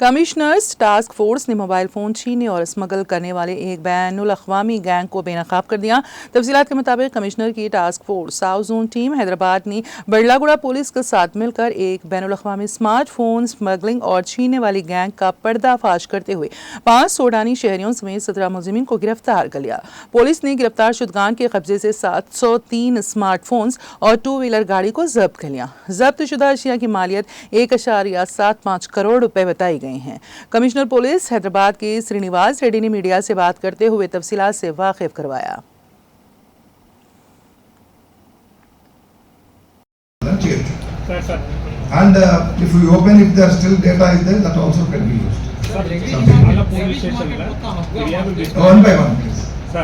Commissioners task force ने mobile phone छीनने और स्मगल करने वाले एक बैनुल अक़वामी गैंग को बेनकाब कर दिया। तफसीलात के मुताबिक कमिश्नर की task force south zone team Hyderabad ने बड़लागुड़ा पुलिस के साथ मिलकर एक बैनुल अक़वामी स्मार्टफोन स्मगलिंग और छीनने वाली गैंग का पर्दाफाश करते हुए 5 सोडानी शहरियों समेत 17 मुलजिमीन को गिरफ्तार कर लिया। पुलिस ने गिरफ्तार शुदगान के कब्जे से 703 स्मार्टफोन्स और 2 व्हीलर गाड़ी को जब्त कर लिया। जब्त शुदा अशिया की मालियत 1.75 करोड़ रुपए बताई गई हैं। कमिश्नर पुलिस हैदराबाद के श्रीनिवास रेड्डी ने मीडिया से बात करते हुए तफसीलात से वाकिफ करवाया। And if we open, if there still data is there, that also can be used. One by one, please.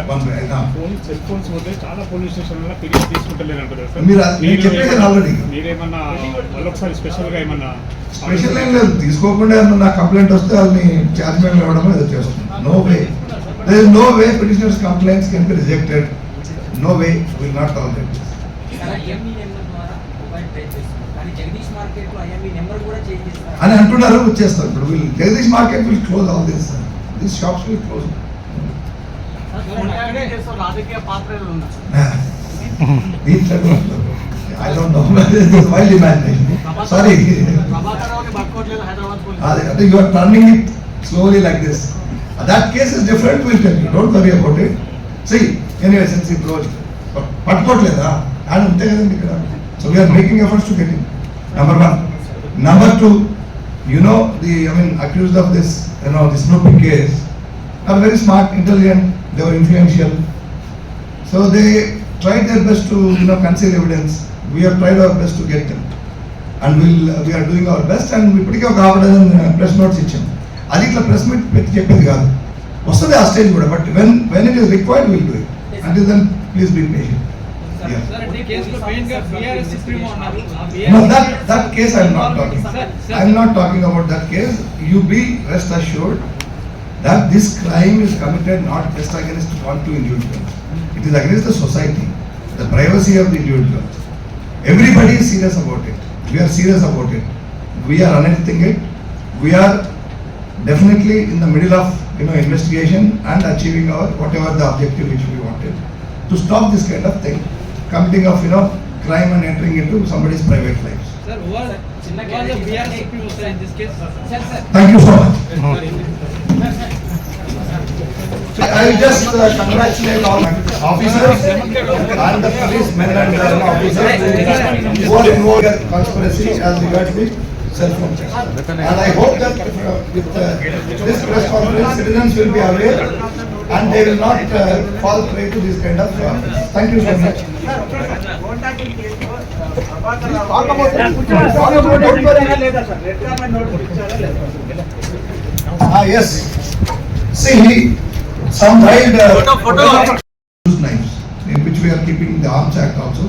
One by one. Cellphones వద్ద చాలా పోలీస్ స్టేషన్లలో ఫిర్యాదు తీసుకుంటలేరు అంటారు సార్. మీరు చెప్పేది ఆల్రెడీ. మీరేమన్నా వాళ్ళొకసారి స్పెషల్గా ఏమన్నా స్పెషల్ ఏం లేదు, తీసుకోకుండా నా కంప్లైంట్ వస్తే వాళ్ళని ఛార్జ్ మేము ఇవ్వడం ఏదో చేస్తున్నాం. No way, there is no way petitioners complaints can be rejected. No way, we will not tolerate this. అని అంటున్నారు, వచ్చేస్తారు. ఇప్పుడు వీళ్ళు Jagadish market will close all this shops will close. I don't know. This is wild imagination. Sorry. You are turning it slowly like this. That case is different, we'll tell you. Don't worry about it. See, anyway, since he closed. Patkotleda. So we are making efforts to get in. Number one. Number two, you know, accused of this, this snooping case are very smart, intelligent, they were influential. So they tried their best to, conceal evidence. We have tried our best to get them. And we are doing our best, and we put a press notes icham. Adi itla press meet petti cheppedi kaadu. Vastadi aa stage kuda, but when it is required, we will do it. Until then, please be patient. Yeah. No, that case I am not talking. I am not talking about that case. You be rest assured that this crime is committed not just against one two individuals. It is against the society, the privacy of the individuals. Everybody is serious about it. We are serious about it. We are unearthing it. We are definitely in the middle of investigation and achieving our whatever the objective which we wanted to stop this kind of thing, committing of crime and entering into somebody's private lives. Sir, who was the BRSP in this case? Thank you so much. I will just congratulate all officers and the policemen and officers who are involved in conspiracy as regards the cell phone test. And I hope that with this press conference, citizens will be aware and they will not fall prey to this kind of offense. Thank you so much. Yes. See, some tried use knives, in which we are keeping the Arms Act also.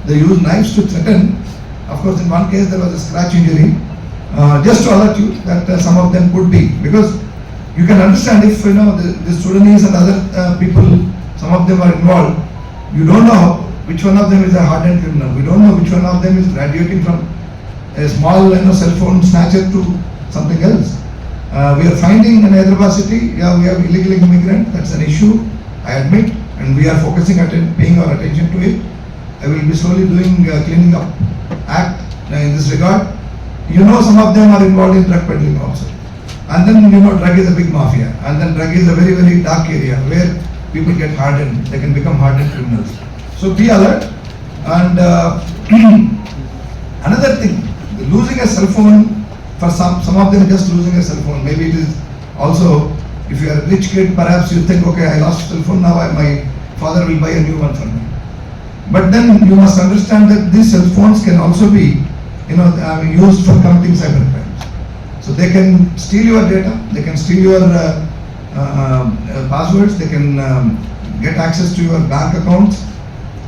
They use knives to threaten. Of course, in one case there was a scratch injury. Just to alert you that some of them could be, because you can understand if the Sudanese and other people, some of them are involved. You don't know which one of them is a hardened criminal. We don't know which one of them is graduating from a small cell phone snatcher to something else. We are finding in Hyderabad city, we have illegal immigrant. That's an issue, I admit, and we are focusing paying our attention to it. I will be slowly doing cleaning up act in this regard. Some of them are involved in drug peddling also. And then drug is a big mafia, and then drug is a very, very dark area where people get hardened. They can become hardened criminals. So be alert. And another thing, losing a cell phone, for some of them just losing a cell phone. Maybe it is also, if you are a rich kid, perhaps you think, okay, I lost a cell phone, now my father will buy a new one for me. But then you must understand that these cell phones can also be used for committing cybercrimes. So they can steal your data, they can steal your passwords, they can get access to your bank accounts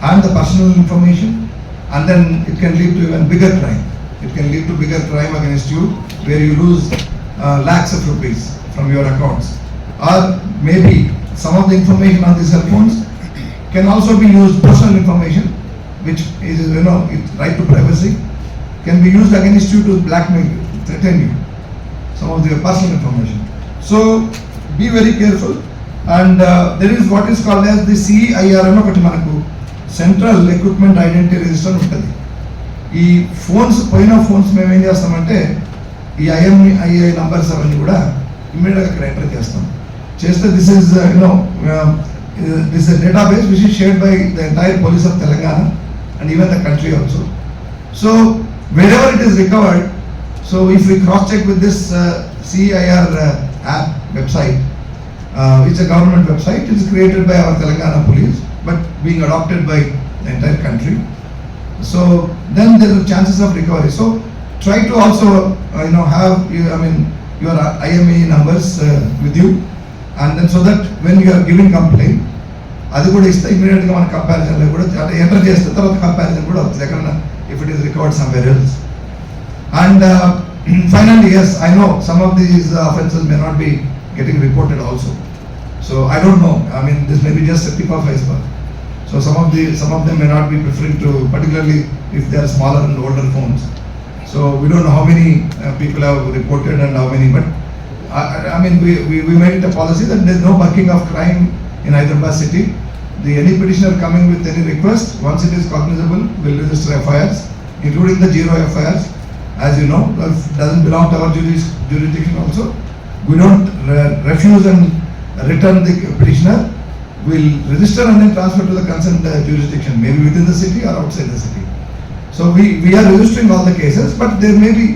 and the personal information, and then it can lead to even bigger crime. It can lead to bigger crime against you, where you lose lakhs of rupees from your accounts. Or maybe some of the information on the cell phones can also be used, personal information, which is, right to privacy, can be used against you to blackmail you, threaten you. some of their personal information. So be very careful. And there is what is called as the CIR అని ఒకటి మనకు central equipment identity register ఉంటుంది. ఈ phones పోయిన phones మేము ఏం చేస్తామంటే ఈ IMEI నంబర్స్ అవన్నీ కూడా ఇమ్మీడియట్గా ఇక్కడ ఎంటర్ చేస్తాం. చేస్తే this is this database which is shared by the entire police of Telangana and even the country also. So wherever it is recovered, so if we cross check with this CIR app website, it's a government website, it's created by our Telangana police but being adopted by the entire country. So then there are chances of recovery. So try to also have your IMEI numbers with you, and then so that when you are giving complaint అది కూడా ఇస్తే ఇమీడియట్గా మన కంపారిజన్లో కూడా enter చేస్తే తర్వాత comparison కూడా అవుతుంది ఎక్కడన్నా if it is recovered somewhere else. And finally, yes, I know some of these offences may not be getting reported also. So I don't know. I mean, this may be just a tip of iceberg. So some of them may not be preferring to, particularly if they are smaller and older phones. So we don't know how many people have reported and how many. But I mean, we made it a policy that there is no bucking of crime in Hyderabad city. Any petitioner coming with any request, once it is cognizable, will register FIRs, including the zero FIRs. As you know, doesn't belong to our jurisdiction also. We don't refuse and return the petitioner. We'll register and then transfer to the concerned jurisdiction, maybe within the city or outside the city. So we are registering all the cases, but there may be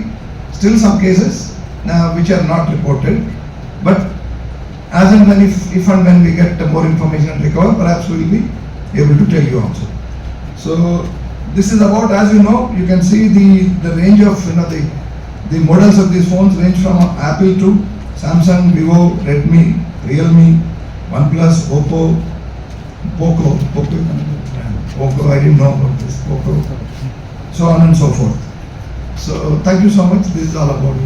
still some cases which are not reported. But as and when, if and when we get more information and recover, perhaps we will be able to tell you also. So this is about, as you know, you can see the range of the models of these phones range from Apple to Samsung, Vivo, Redmi, Realme, OnePlus, Oppo, Poco, I didn't know about this, Poco, so on and so forth. So thank you so much. This is all about